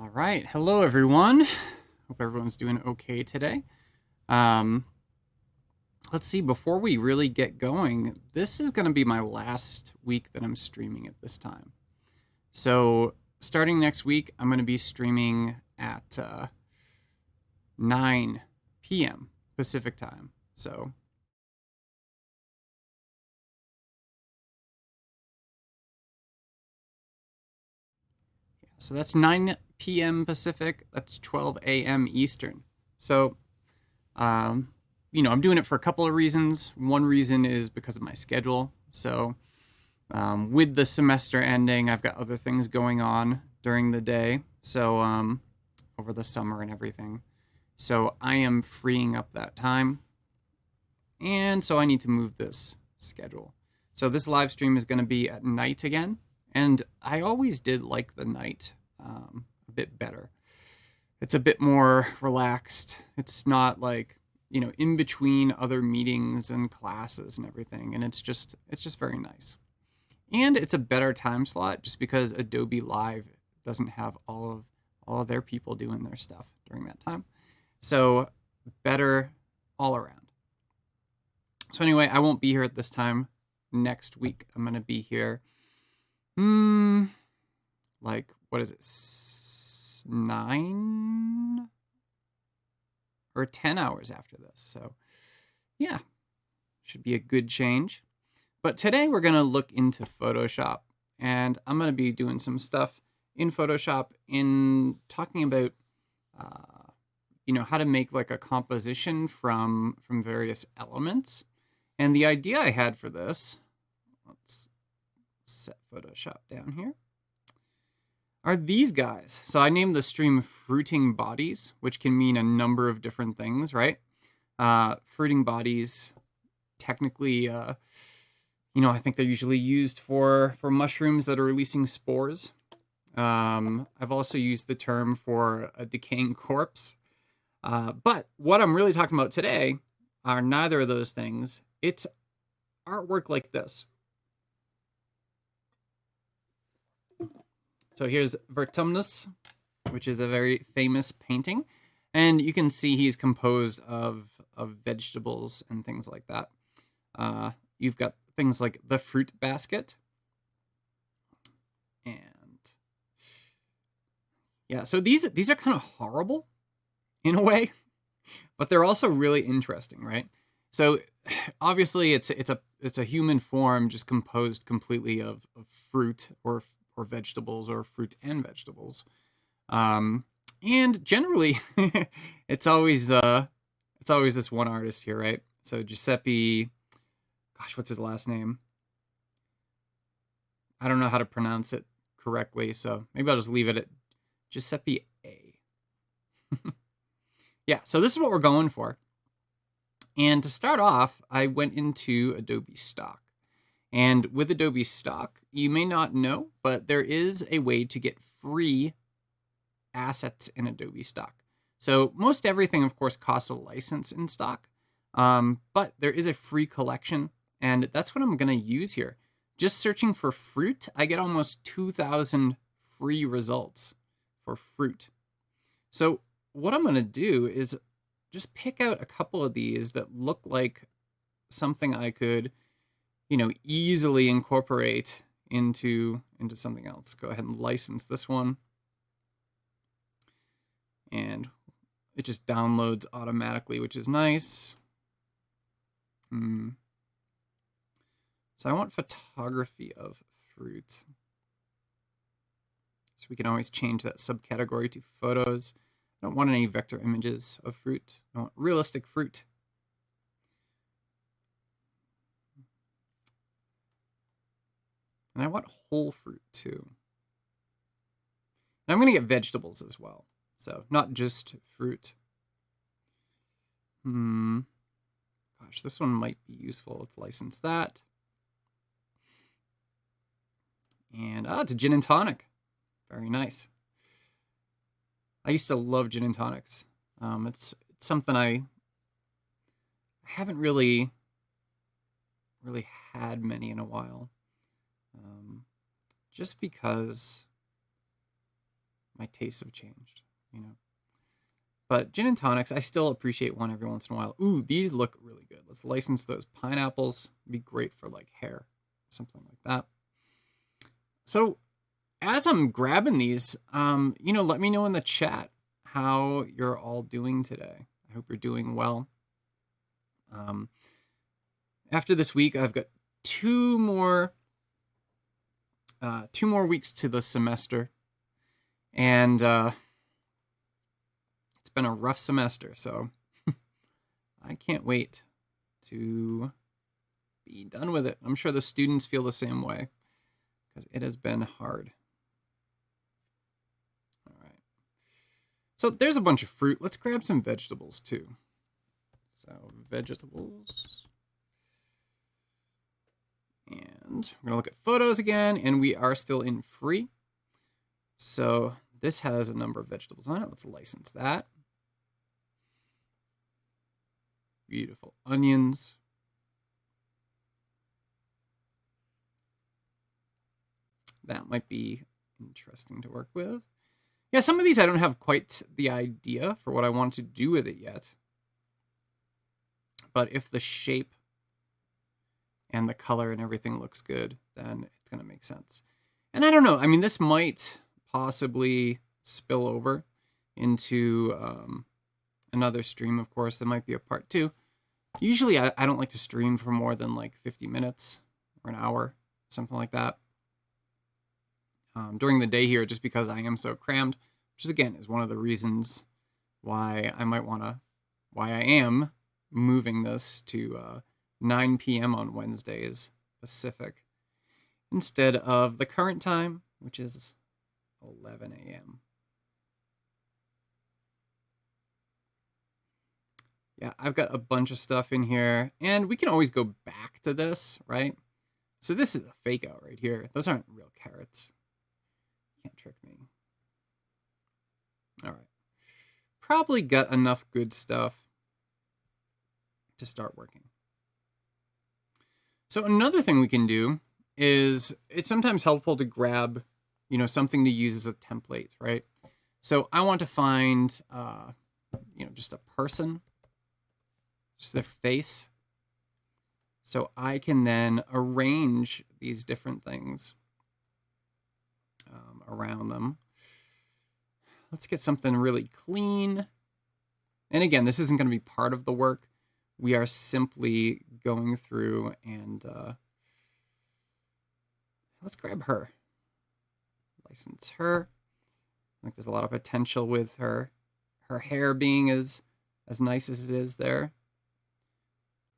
All right. Hello, everyone. Hope everyone's doing okay today. Um, let's see, before we really get going, this is going to be my last week that I'm streaming at this time. So, starting next week, I'm going to be streaming at 9 p.m. Pacific time. So that's 9 p.m. Pacific. That's 12 a.m. Eastern. So, um, I'm doing it for a couple of reasons. One reason is because of my schedule. So, with the semester ending, I've got other things going on during the day. So, over the summer and everything. So, I am freeing up that time. And so, I need to move this schedule. So, this live stream is going to be at night again. And I always did like the night a bit better. It's a bit more relaxed. It's not like, in between other meetings and classes and everything. And it's just very nice. And it's a better time slot just because Adobe Live doesn't have all of their people doing their stuff during that time. So better all around. So anyway, I won't be here at this time next week. I'm going to be here what is it, 9 or 10 hours after this. So yeah, should be a good change. But today we're going to look into Photoshop, and I'm going to be doing some stuff in Photoshop in talking about how to make like a composition from various elements. And the idea I had for this, let's set Photoshop down here, are these guys. So I named the stream Fruiting Bodies, which can mean a number of different things, right? Fruiting bodies, technically, I think they're usually used for mushrooms that are releasing spores. I've also used the term for a decaying corpse. But what I'm really talking about today are neither of those things. It's artwork like this. So here's Vertumnus, which is a very famous painting. And you can see he's composed of vegetables and things like that. You've got things like the fruit basket. And yeah, so these are kind of horrible in a way, but they're also really interesting, right? So obviously it's a human form just composed completely of fruit or vegetables or fruit and vegetables. And generally it's always this one artist here, right? So Giuseppe, gosh, what's his last name? I don't know how to pronounce it correctly, so maybe I'll just leave it at Giuseppe A. Yeah, so this is what we're going for. And to start off, I went into Adobe Stock. And with Adobe Stock, you may not know, but there is a way to get free assets in Adobe Stock. So most everything, of course, costs a license in Stock, but there is a free collection, and that's what I'm going to use here. Just searching for fruit, I get almost 2,000 free results for fruit. So what I'm going to do is just pick out a couple of these that look like something I could, easily incorporate into something else. Go ahead and license this one. And it just downloads automatically, which is nice. So I want photography of fruit. So we can always change that subcategory to photos. I don't want any vector images of fruit. I want realistic fruit. And I want whole fruit too. And I'm going to get vegetables as well. So not just fruit. Gosh, this one might be useful. Let's license that. And it's a gin and tonic. Very nice. I used to love gin and tonics. It's something I haven't really had many in a while. Just because my tastes have changed, you know. But gin and tonics, I still appreciate one every once in a while. Ooh, these look really good. Let's license those pineapples. It'd be great for like hair, something like that. So as I'm grabbing these, you know, let me know in the chat how you're all doing today. I hope you're doing well. After this week, I've got two more weeks to the semester, and it's been a rough semester, so I can't wait to be done with it. I'm sure the students feel the same way because it has been hard. All right. So there's a bunch of fruit. Let's grab some vegetables too. So vegetables. And we're going to look at photos again, and we are still in free. So this has a number of vegetables on it. Let's license that. Beautiful onions. That might be interesting to work with. Yeah, some of these I don't have quite the idea for what I want to do with it yet. But if the shape and the color and everything looks good, then it's going to make sense. And I don't know. I mean, this might possibly spill over into another stream, of course. There might be a part 2. Usually I don't like to stream for more than like 50 minutes or an hour, something like that. During the day here, just because I am so crammed, which is, again, is one of the reasons why I am moving this to 9 p.m. on Wednesdays Pacific instead of the current time, which is 11 a.m. Yeah, I've got a bunch of stuff in here, and we can always go back to this, right? So this is a fake out right here. Those aren't real carrots. Can't trick me. All right. Probably got enough good stuff to start working. So another thing we can do is it's sometimes helpful to grab, you know, something to use as a template, right? So I want to find, you know, just a person, just their face. So I can then arrange these different things around them. Let's get something really clean. And again, this isn't going to be part of the work. We are simply going through and let's grab her. License her. I think there's a lot of potential with her. Her hair being as nice as it is there.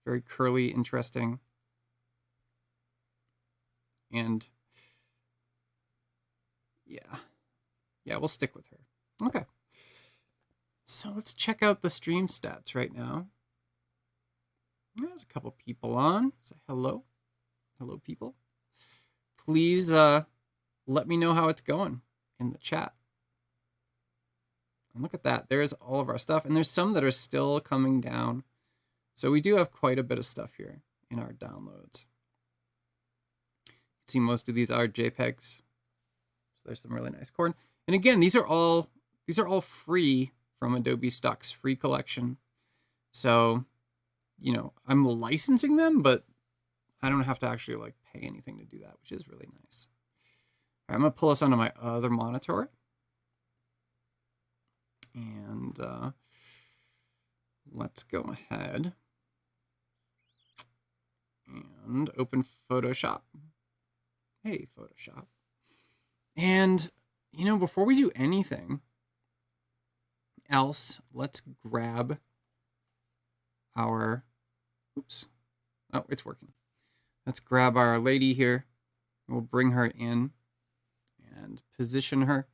Very curly, interesting. And yeah, we'll stick with her. Okay. So let's check out the stream stats right now. There's a couple people on. Say hello. Hello, people. Please let me know how it's going in the chat. And look at that. There's all of our stuff. And there's some that are still coming down. So we do have quite a bit of stuff here in our downloads. See, most of these are JPEGs. So there's some really nice corn. And again, these are all free from Adobe Stock's free collection. So, you know, I'm licensing them, but I don't have to actually like pay anything to do that, which is really nice. All right, I'm gonna pull this onto my other monitor. And let's go ahead and open Photoshop. Hey, Photoshop. And, you know, before we do anything else, let's grab our, oops, oh, it's working. Let's grab our lady here. We'll bring her in and position her.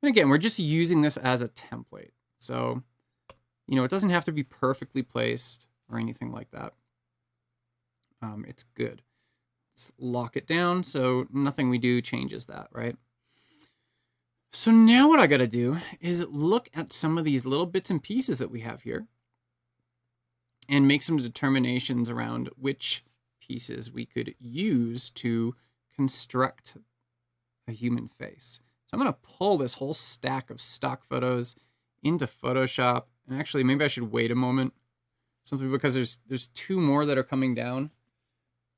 And again, we're just using this as a template. So, you know, it doesn't have to be perfectly placed or anything like that. It's good. Let's lock it down so nothing we do changes that, right? So now what I got to do is look at some of these little bits and pieces that we have here and make some determinations around which pieces we could use to construct a human face. So I'm going to pull this whole stack of stock photos into Photoshop. And actually, maybe I should wait a moment, simply because there's two more that are coming down.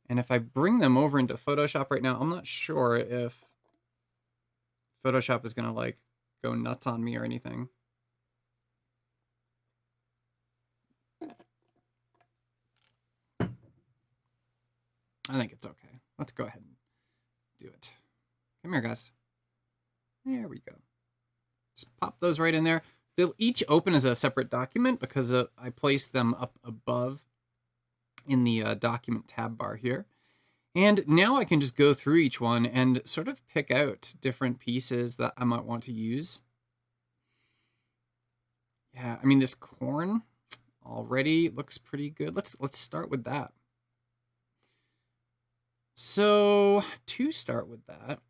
And if I bring them over into Photoshop right now, I'm not sure if Photoshop is going to like go nuts on me or anything. I think it's okay. Let's go ahead and do it. Come here, guys. There we go. Just pop those right in there. They'll each open as a separate document because I placed them up above in the document tab bar here. And now I can just go through each one and sort of pick out different pieces that I might want to use. Yeah, I mean, this corn already looks pretty good. Let's start with that. So to start with that,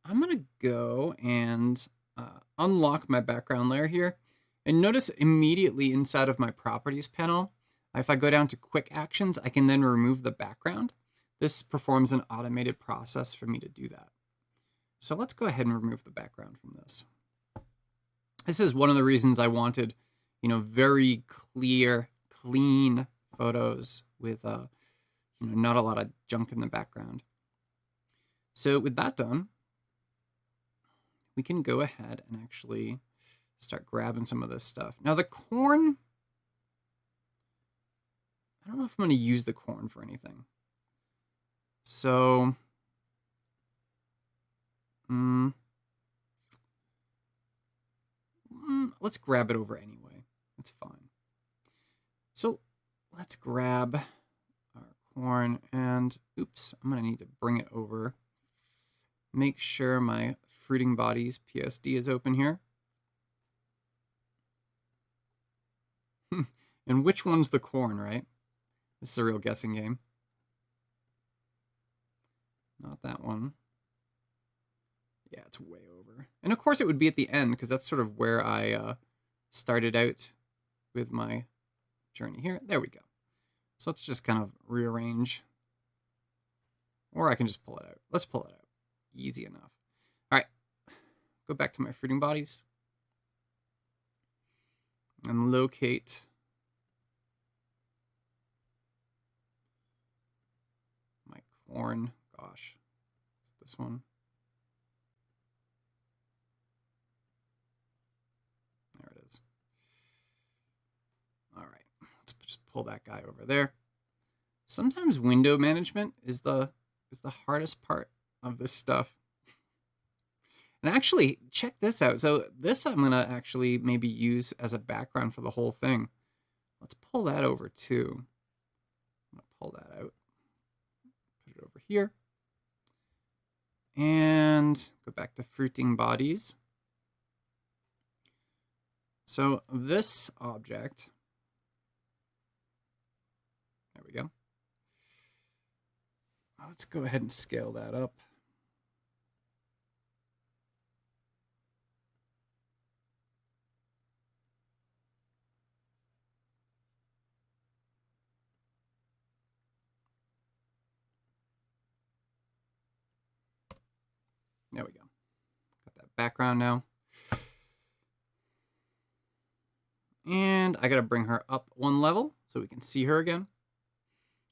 I'm going to go and unlock my background layer here. And notice immediately inside of my properties panel, if I go down to quick actions, I can then remove the background. This performs an automated process for me to do that. So let's go ahead and remove the background from this. This is one of the reasons I wanted, very clear, clean photos with, not a lot of junk in the background. So with that done, we can go ahead and actually start grabbing some of this stuff. Now the corn, I don't know if I'm going to use the corn for anything. So, let's grab it over anyway. That's fine. So let's grab our corn and, oops, I'm going to need to bring it over. Make sure my fruiting bodies PSD is open here. And which one's the corn, right? This is a real guessing game. Not that one. Yeah, it's way over. And of course it would be at the end, because that's sort of where I started out with my journey here. There we go. So let's just kind of rearrange. Or I can just pull it out. Let's pull it out. Easy enough. All right. Go back to my fruiting bodies. And locate my corn. Gosh, this one. There it is. All right, let's just pull that guy over there. Sometimes window management is the hardest part of this stuff. And actually, check this out. So this I'm gonna actually maybe use as a background for the whole thing. Let's pull that over too. I'm gonna pull that out. Put it over here. And go back to fruiting bodies. So this object, there we go. Let's go ahead and scale that up. There we go. Got that background now. And I gotta bring her up one level so we can see her again.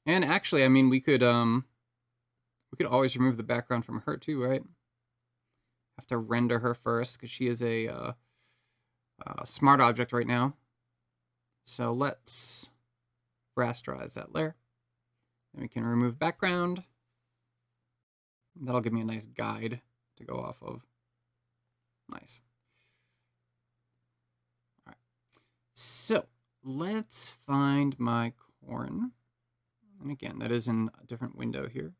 And actually, I mean, we could always remove the background from her too, right? Have to render her first because she is a smart object right now. So let's rasterize that layer. Then we can remove background. That'll give me a nice guide to go off of. Nice. All right. So let's find my corn. And again, that is in a different window here.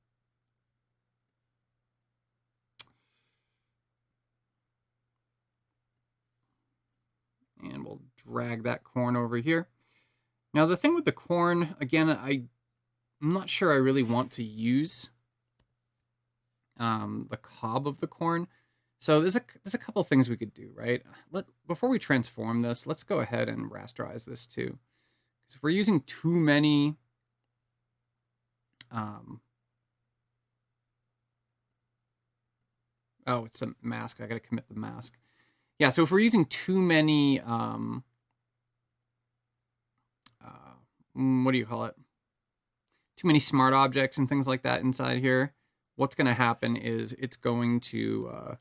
And we'll drag that corn over here. Now the thing with the corn, again, I'm not sure I really want to use the cob of the corn. So there's a couple things we could do, right? Before we transform this, let's go ahead and rasterize this too. Because if we're using too many oh, it's a mask. I got to commit the mask. Yeah, so if we're using too many, what do you call it? Too many smart objects and things like that inside here, what's going to happen is it's going to,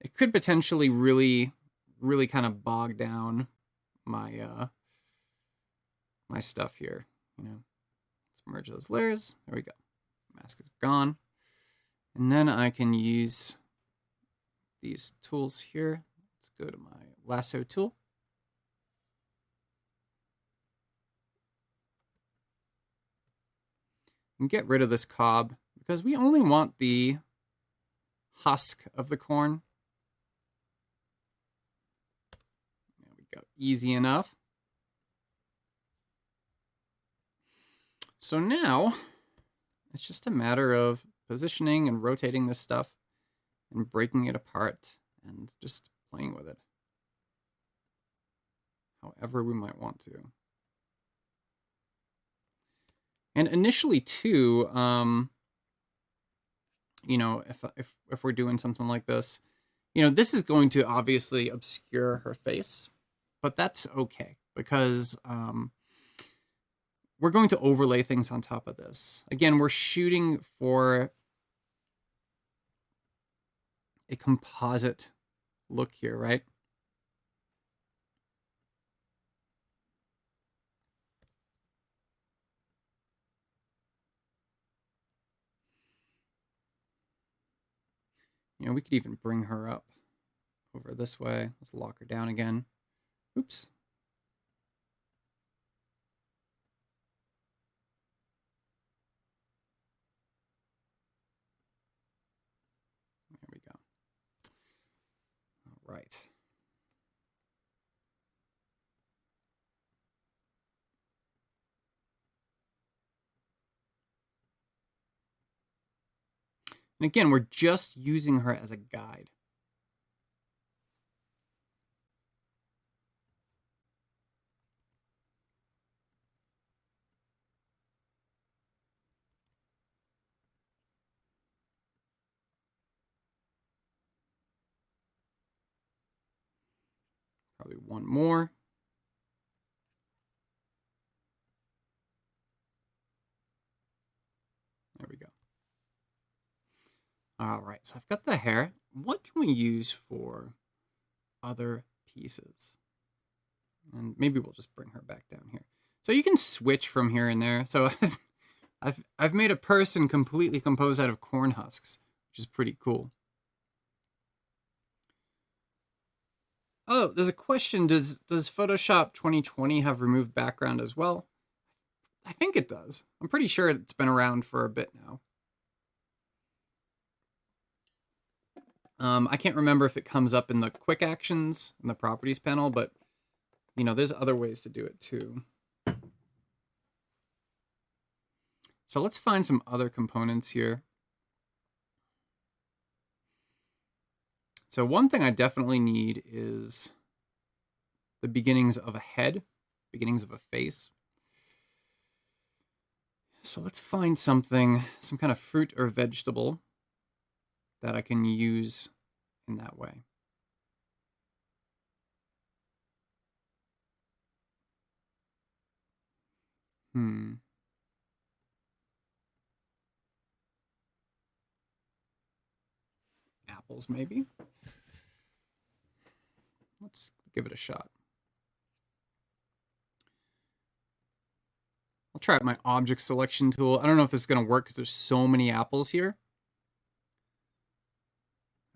it could potentially really, really kind of bog down my, my stuff here. You know, let's merge those layers. There we go. Mask is gone. And then I can use these tools here. Let's go to my lasso tool. And get rid of this cob because we only want the husk of the corn. There we go. Easy enough. So now it's just a matter of positioning and rotating this stuff and breaking it apart and just playing with it however we might want to. And initially too, you know, if we're doing something like this, you know, this is going to obviously obscure her face, but that's okay because we're going to overlay things on top of this. Again, we're shooting for a composite look here, right? You know, we could even bring her up over this way. Let's lock her down again. Oops. There we go. All right. And again, we're just using her as a guide. Probably one more. There we go. All right, so I've got the hair. What can we use for other pieces? And maybe we'll just bring her back down here. So you can switch from here and there. So I've made a person completely composed out of corn husks, which is pretty cool. Oh, there's a question. Does Photoshop 2020 have removed background as well? I think it does. I'm pretty sure it's been around for a bit now. I can't remember if it comes up in the quick actions in the properties panel, but you know, there's other ways to do it too. So let's find some other components here. So one thing I definitely need is the beginnings of a head, beginnings of a face. So let's find something, some kind of fruit or vegetable that I can use in that way. Apples, maybe. Let's give it a shot. I'll try out my object selection tool. I don't know if this is going to work because there's so many apples here.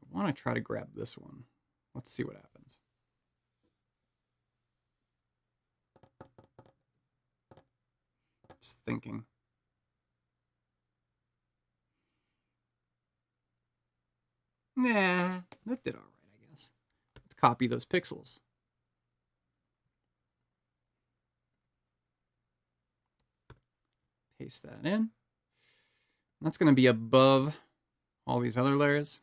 I want to try to grab this one. Let's see what happens. It's thinking. Nah, that did all right, I guess. Let's copy those pixels. Paste that in. That's going to be above all these other layers.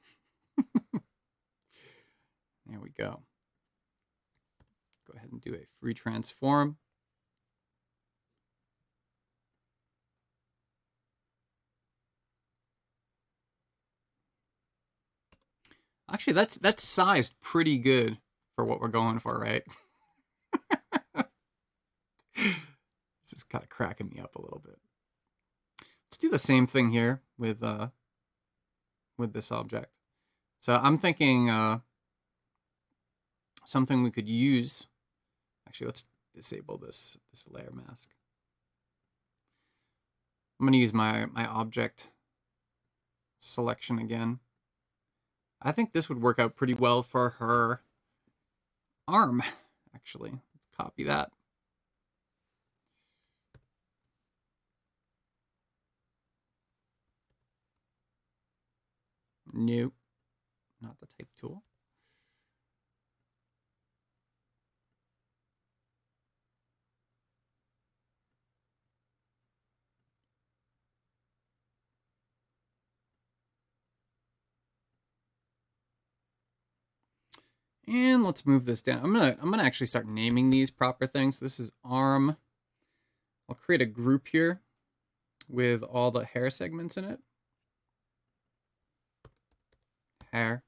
There we go. Go ahead and do a free transform. Actually, that's sized pretty good for what we're going for, right? This is kind of cracking me up a little bit. Let's do the same thing here with this object. So I'm thinking something we could use. Actually, let's disable this layer mask. I'm going to use my object selection again. I think this would work out pretty well for her arm, actually. Let's copy that. Nope, not the type tool. And let's move this down. I'm gonna actually start naming these proper things. This is arm. I'll create a group here with all the hair segments in it. Hair.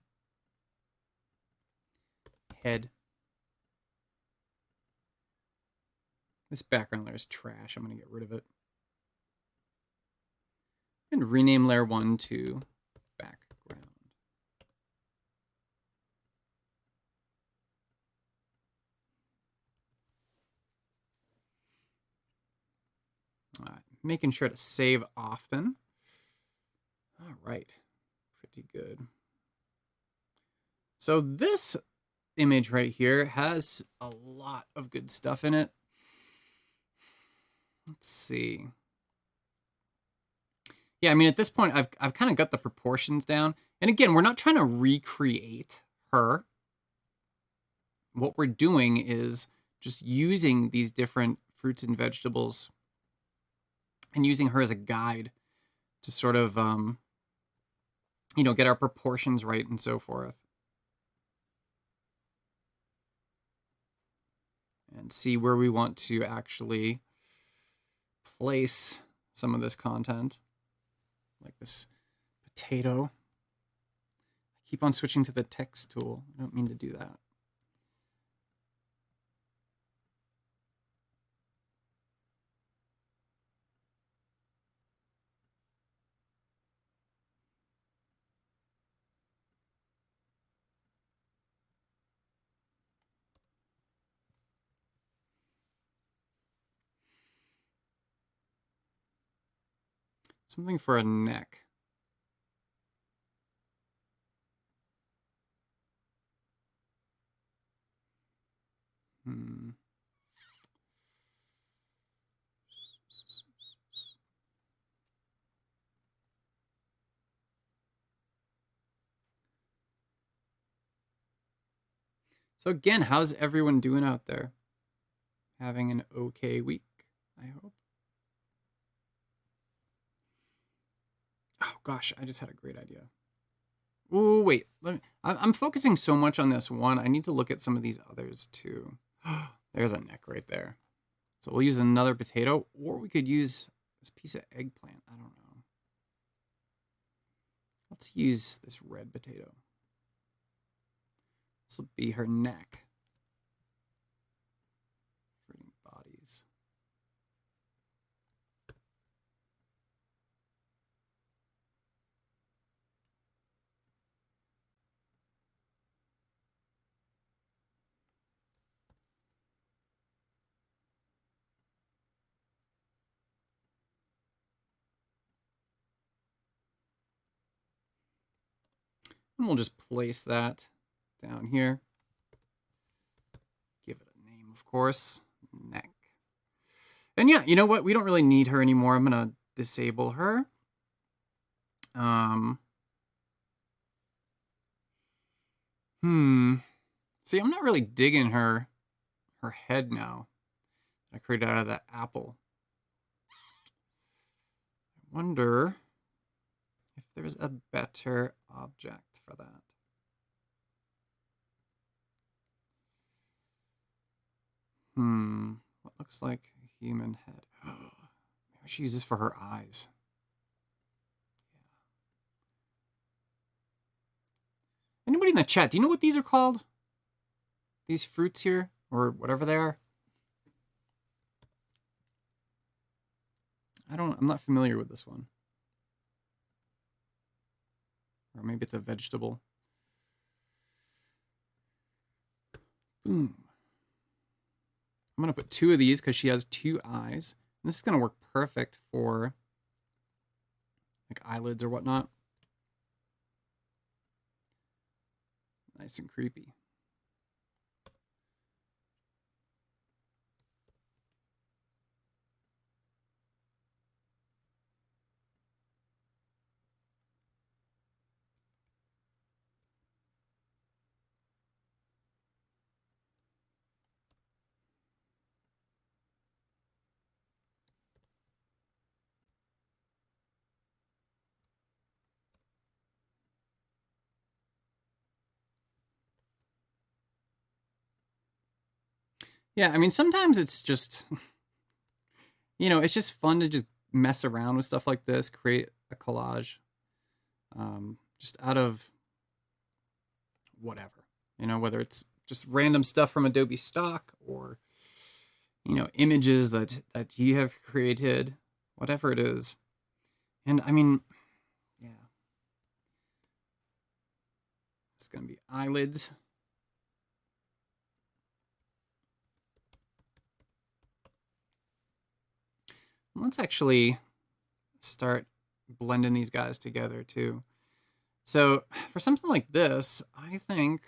Head. This background layer is trash. I'm gonna get rid of it. And rename layer 1 to background. All right, making sure to save often. All right, pretty good. So this image right here has a lot of good stuff in it. Let's see. Yeah, I mean, at this point, I've kind of got the proportions down. And again, we're not trying to recreate her. What we're doing is just using these different fruits and vegetables and using her as a guide to sort of, you know, get our proportions right and so forth. And see where we want to actually place some of this content. Like this potato. I keep on switching to the text tool. I don't mean to do that. Something for a neck. So again, how's everyone doing out there? Having an okay week, I hope. Oh gosh, I just had a great idea. Oh wait, I'm focusing so much on this one. I need to look at some of these others too. There's a neck right there. So we'll use another potato, or we could use this piece of eggplant. I don't know. Let's use this red potato. This will be her neck. Creating bodies. And we'll just place that down here. Give it a name, of course. Neck. And yeah, you know what? We don't really need her anymore. I'm going to disable her. See, I'm not really digging her head now. I created out of that apple. I wonder if there's a better object for that. What looks like a human head? Maybe she uses this for her eyes. Anybody in the chat, do you know what these are called? These fruits here, or whatever they are? I'm not familiar with this one. Or maybe it's a vegetable. Boom. I'm going to put 2 of these because she has 2 eyes. And this is going to work perfect for like eyelids or whatnot. Nice and creepy. Yeah, I mean, sometimes it's just, it's just fun to just mess around with stuff like this, create a collage, just out of whatever, whether it's just random stuff from Adobe Stock or, images that you have created, whatever it is. And I mean, yeah, it's going to be eyelids. Let's actually start blending these guys together too. So for something like this, I think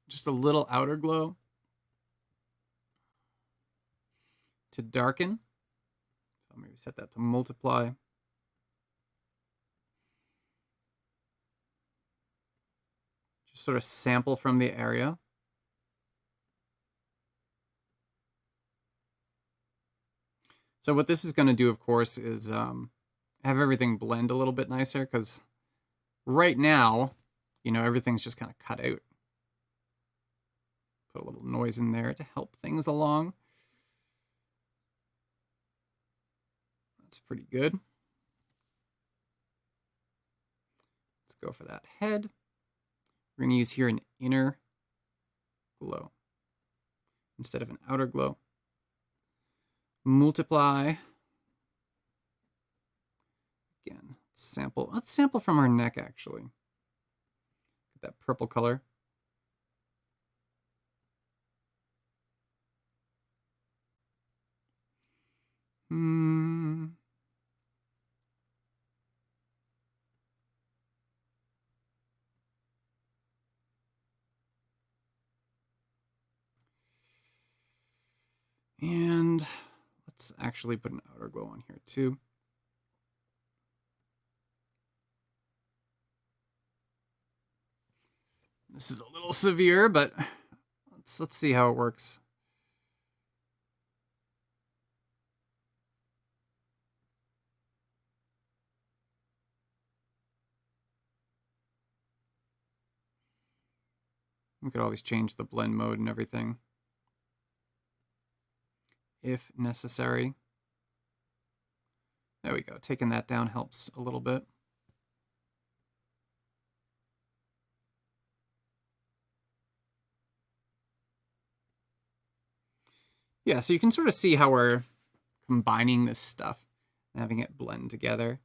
just a little outer glow to darken. So maybe set that to multiply. Just sort of sample from the area. So what this is going to do, of course, is have everything blend a little bit nicer, because right now, everything's just kind of cut out. Put a little noise in there to help things along. That's pretty good. Let's go for that head. We're going to use here an inner glow instead of an outer glow. Multiply. Again, sample. Let's sample from our neck, actually. Get that purple color. And let's actually put an outer glow on here too. This is a little severe, but let's see how it works. We could always change the blend mode and everything if necessary. There we go. Taking that down helps a little bit. Yeah, so you can sort of see how we're combining this stuff and having it blend together.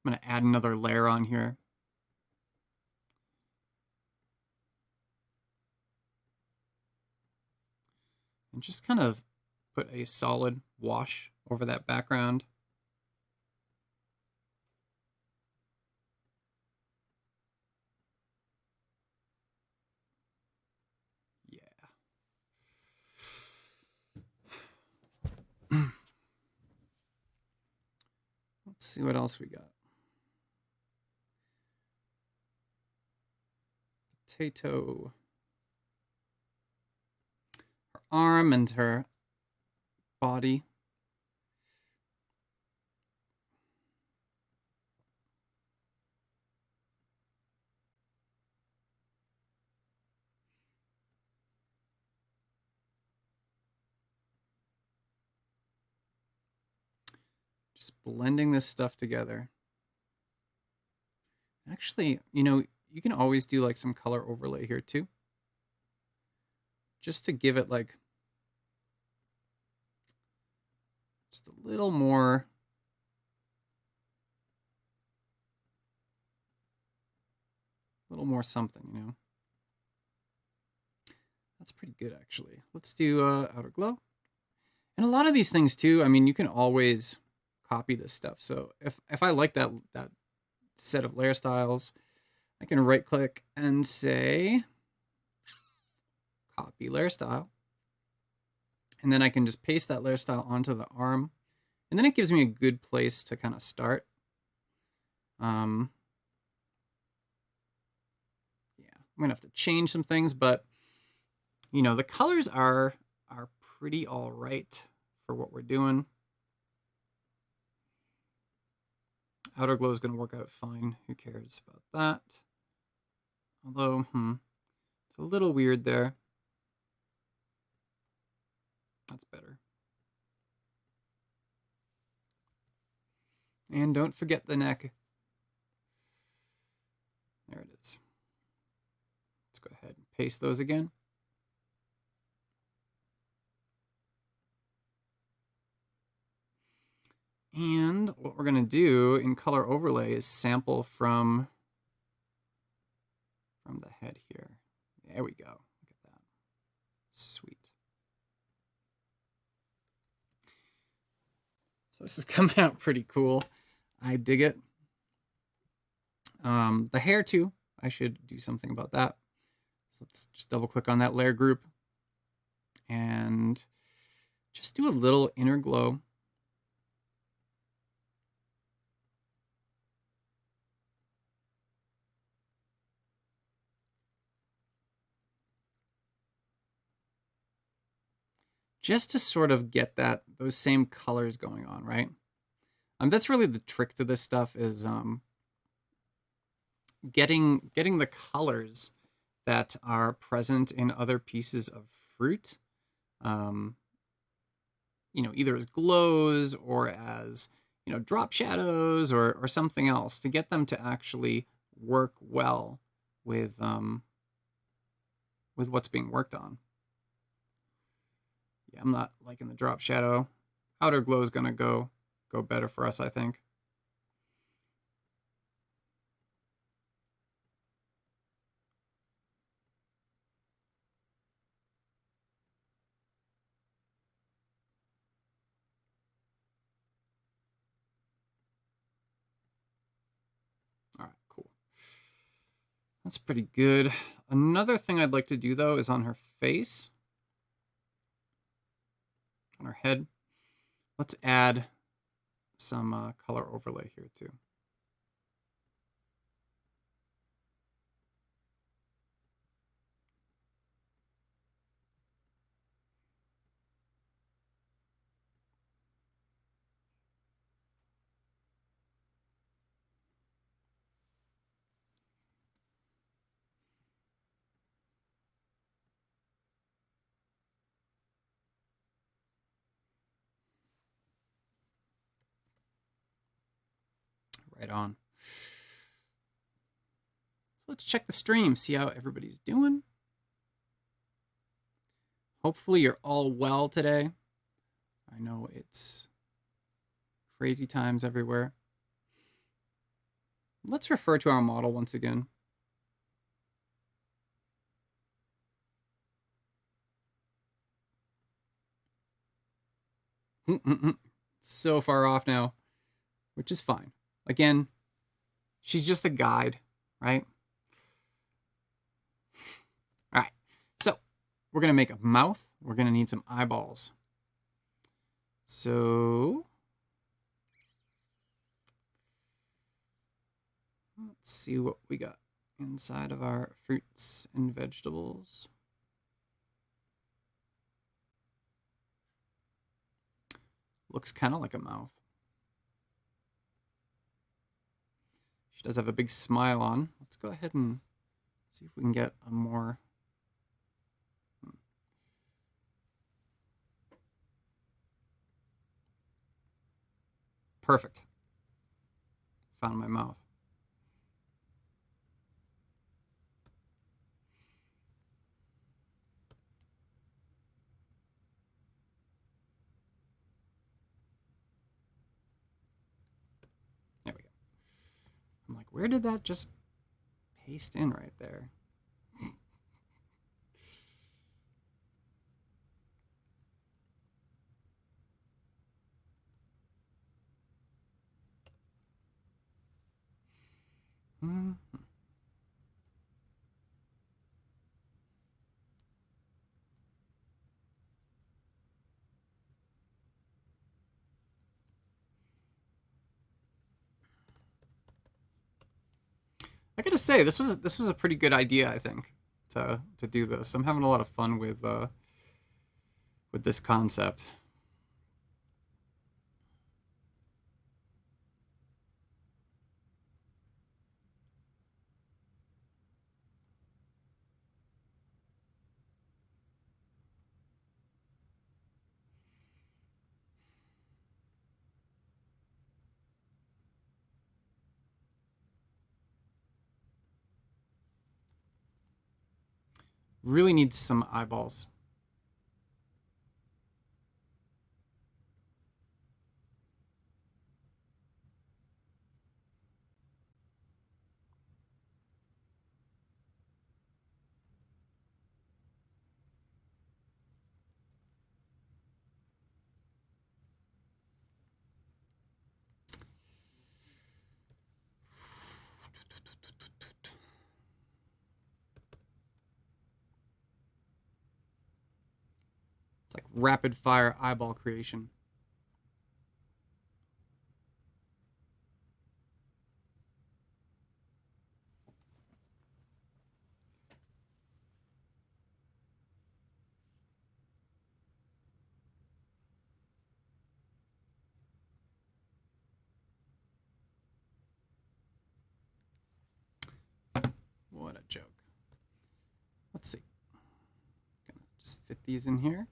I'm going to add another layer on here. And just kind of put a solid wash over that background. Yeah. Let's see what else we got. Potato. Her arm and her body. blending this stuff together. Actually, you know, you can always do like some color overlay here too. Just to give it like just a little more something, you know. That's pretty good actually. Let's do outer glow. And a lot of these things too, I mean, you can always copy this stuff. So if I like that set of layer styles, I can right click and say copy layer style. And then I can just paste that layer style onto the arm. And then it gives me a good place to kind of start. Yeah, I'm gonna have to change some things, but you know, the colors are pretty all right for what we're doing. Outer glow is gonna work out fine. Who cares about that? Although, it's a little weird there. That's better. And don't forget the neck. There it is. Let's go ahead and paste those again. And what we're going to do in color overlay is sample from the head here. There we go. Look at that. Sweet. So this is coming out pretty cool. I dig it. The hair too, I should do something about that. So let's just double click on that layer group and just do a little inner glow. Just to sort of get those same colors going on, right? That's really the trick to this stuff is getting the colors that are present in other pieces of fruit, you know, either as glows or as, you know, drop shadows or something else, to get them to actually work well with what's being worked on. Yeah, I'm not liking the drop shadow. Outer glow is gonna go better for us, I think. All right, cool. That's pretty good. Another thing I'd like to do though is on her face, on her head. Let's add some color overlay here too. Right on. Let's check the stream, see how everybody's doing. Hopefully you're all well today. I know it's crazy times everywhere. Let's refer to our model once again. So far off now, which is fine. Again, she's just a guide, right? All right, so we're gonna make a mouth. We're gonna need some eyeballs. So let's see what we got inside of our fruits and vegetables. Looks kind of like a mouth. She does have a big smile on. Let's go ahead and see if we can get a more... perfect. Found my mouth. There we go. I'm like, where did that just paste in right there? Mm-hmm. I gotta say, this was a pretty good idea, I think, to do this. I'm having a lot of fun with this concept. Really needs some eyeballs. It's like rapid fire eyeball creation. What a joke. Let's see. Gonna just fit these in here.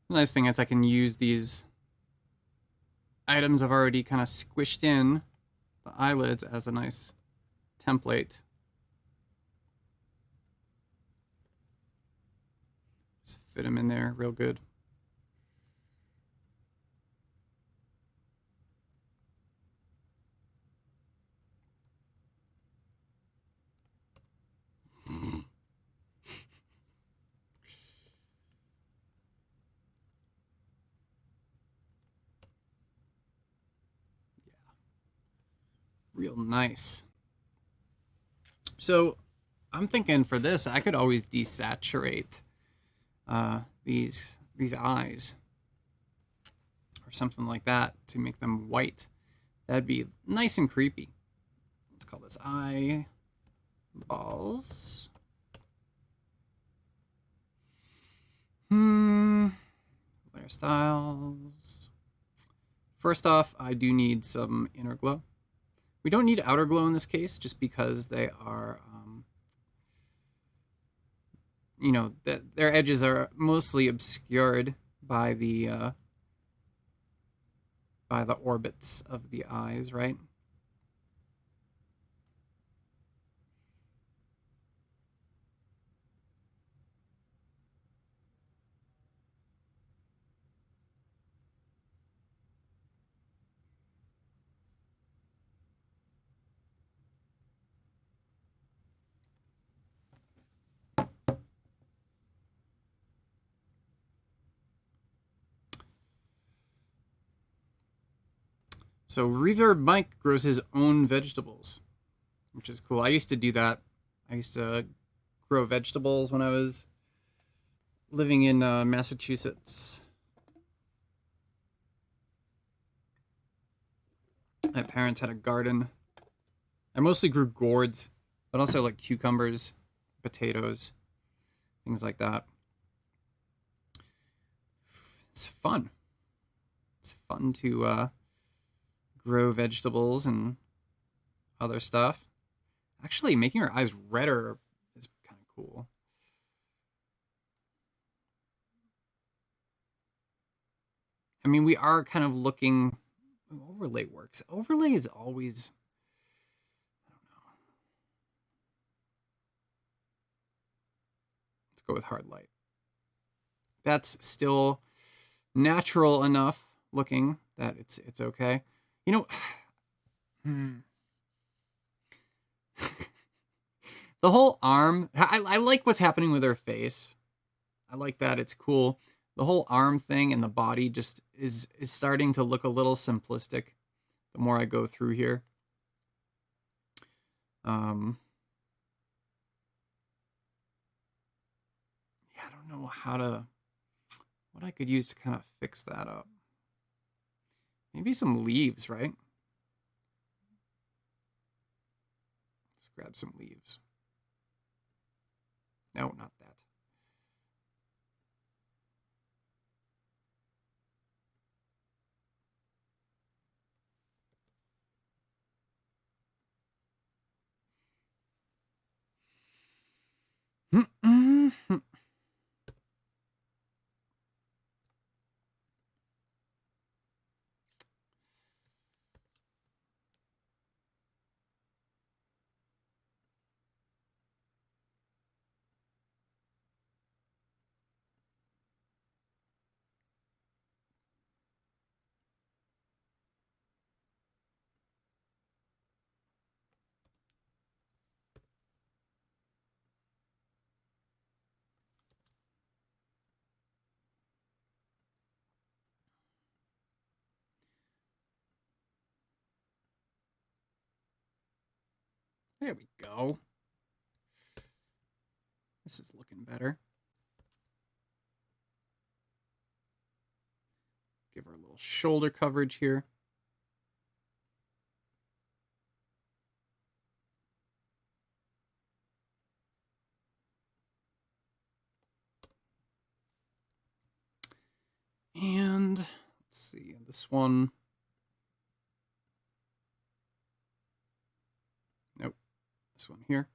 The nice thing is I can use these items I've already kind of squished in the eyelids as a nice template. Just fit them in there real good. Real nice. So I'm thinking for this, I could always desaturate these eyes or something like that to make them white. That'd be nice and creepy. Let's call this eyeballs. Layer styles. First off, I do need some inner glow. We don't need outer glow in this case, just because they are, you know, their edges are mostly obscured by the orbits of the eyes, right? So Reverb Mike grows his own vegetables, which is cool. I used to do that. I used to grow vegetables when I was living in Massachusetts. My parents had a garden. I mostly grew gourds but also like cucumbers, potatoes, things like that. It's fun. It's fun to grow vegetables and other stuff. Actually, making our eyes redder is kind of cool. I mean, we are kind of looking. Overlay works. Overlay is always. I don't know. Let's go with hard light. That's still natural enough looking that it's okay. You know, the whole arm. I like what's happening with her face. I like that. It's cool. The whole arm thing and the body just is starting to look a little simplistic the more I go through here. Yeah, I don't know what I could use to kind of fix that up. Maybe some leaves, right? Let's grab some leaves. No, not that. There we go. This is looking better. Give her a little shoulder coverage here. And let's see, this one. Nope, this one here.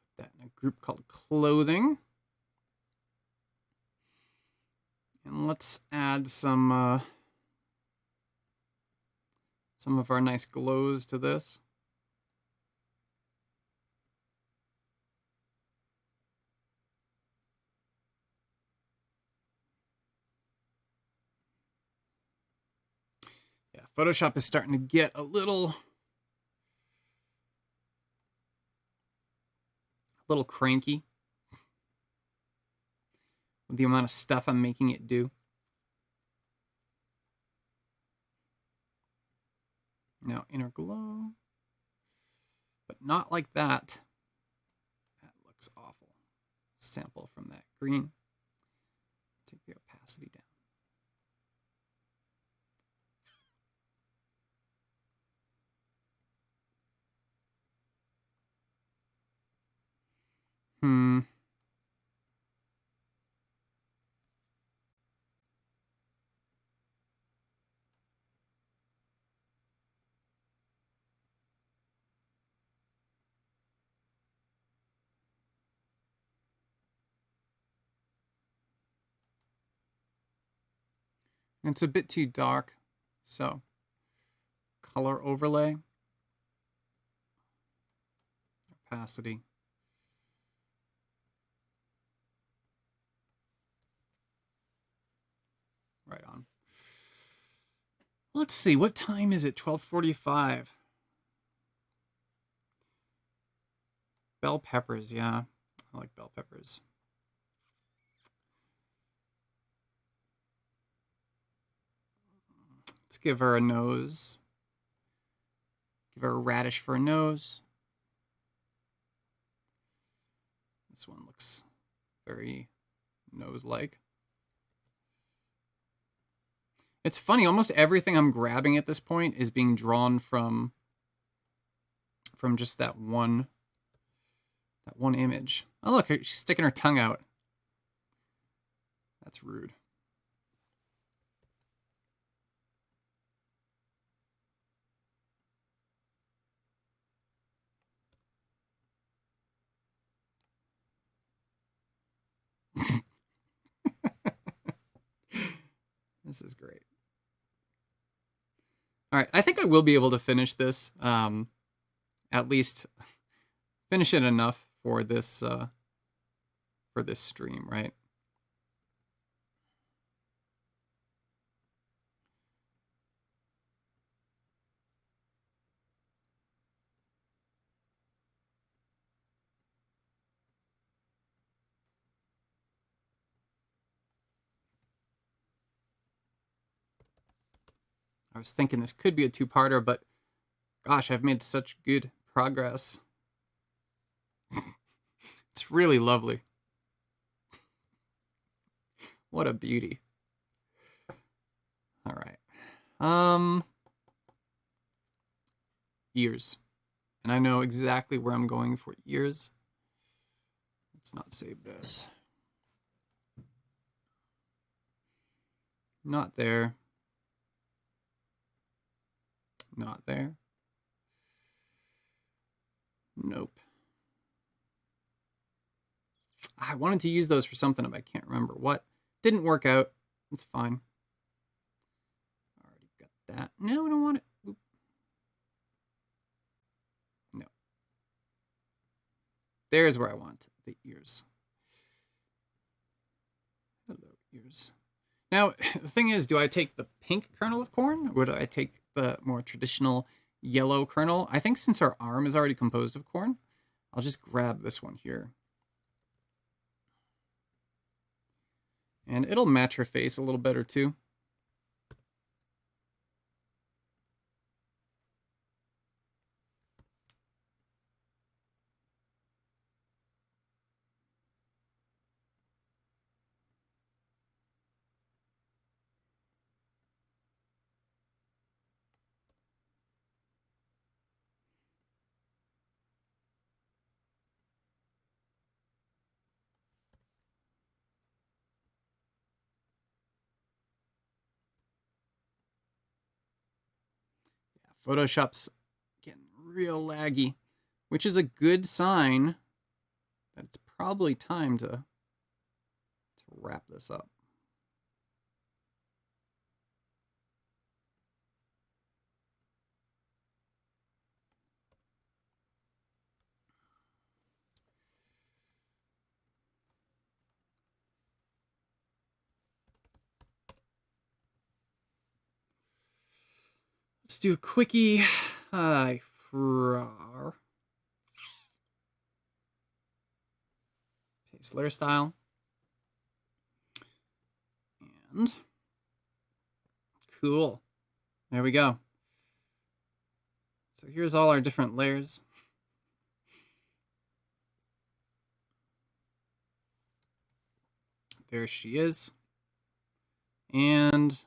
Put that in a group called clothing. And let's add some of our nice glows to this. Yeah, Photoshop is starting to get a little cranky with the amount of stuff I'm making it do. Now inner glow, but not like that. That looks awful. Sample from that green. Take the opacity down. It's a bit too dark, so color overlay, opacity. Right on. Let's see, what time is it? 12:45. Bell peppers, yeah. I like bell peppers. give her a nose. Give her a radish for a nose. This one looks very nose-like. It's funny, almost everything I'm grabbing at this point is being drawn from just that one image. Oh look, she's sticking her tongue out. That's rude. This is great. All right, I think I will be able to finish this. At least finish it enough for this stream, right? I was thinking this could be a two-parter, but gosh, I've made such good progress. It's really lovely. What a beauty. All right. Ears. And I know exactly where I'm going for ears. Let's not save this. Not there. Not there. Nope. I wanted to use those for something, but I can't remember what. Didn't work out. It's fine. Already got that. No, we don't want it. Oop. No. There's where I want the ears. Hello, ears. Now, the thing is, do I take the pink kernel of corn, or do I take the more traditional yellow kernel? I think since our arm is already composed of corn, I'll just grab this one here. And it'll match her face a little better too. Photoshop's getting real laggy, which is a good sign that it's probably time to wrap this up. Let's do a quickie. Paste layer style. And cool. There we go. So here's all our different layers. There she is. And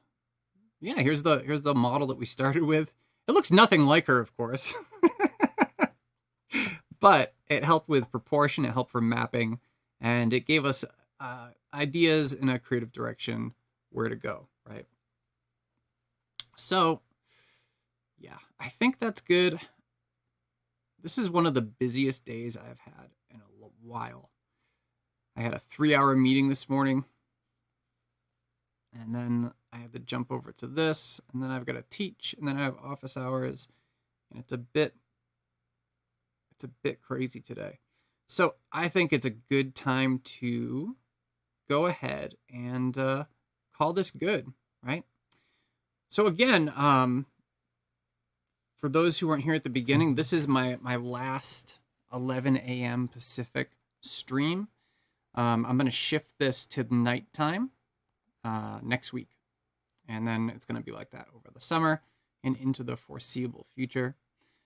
yeah, here's the model that we started with. It looks nothing like her, of course. But it helped with proportion, it helped for mapping, and it gave us ideas in a creative direction where to go, right? So, yeah, I think that's good. This is one of the busiest days I've had in a while. I had a 3-hour meeting this morning, and then I had to jump over to this, and then I've got to teach, and then I have office hours, and it's a bit crazy today. So I think it's a good time to go ahead and call this good, right? So again, for those who weren't here at the beginning, this is my last 11 a.m. Pacific stream. I'm going to shift this to nighttime next week. And then it's going to be like that over the summer and into the foreseeable future.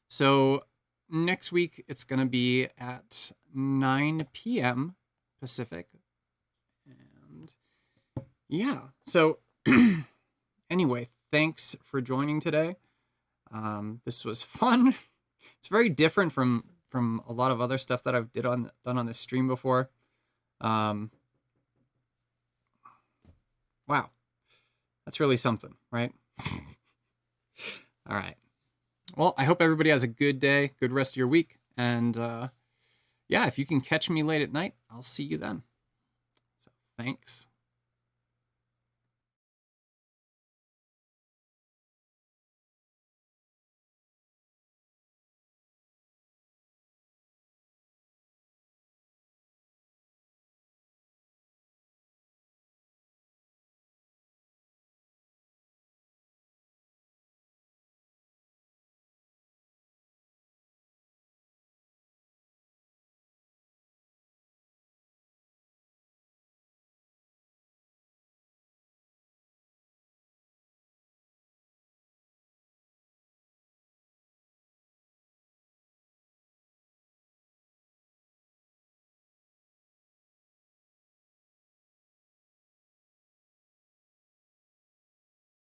So next week, it's going to be at 9 p.m. Pacific. And yeah, so anyway, thanks for joining today. This was fun. It's very different from a lot of other stuff that I've done on this stream before. Wow, that's really something, right? All right. Well, I hope everybody has a good day, good rest of your week, and yeah, if you can catch me late at night, I'll see you then. So thanks.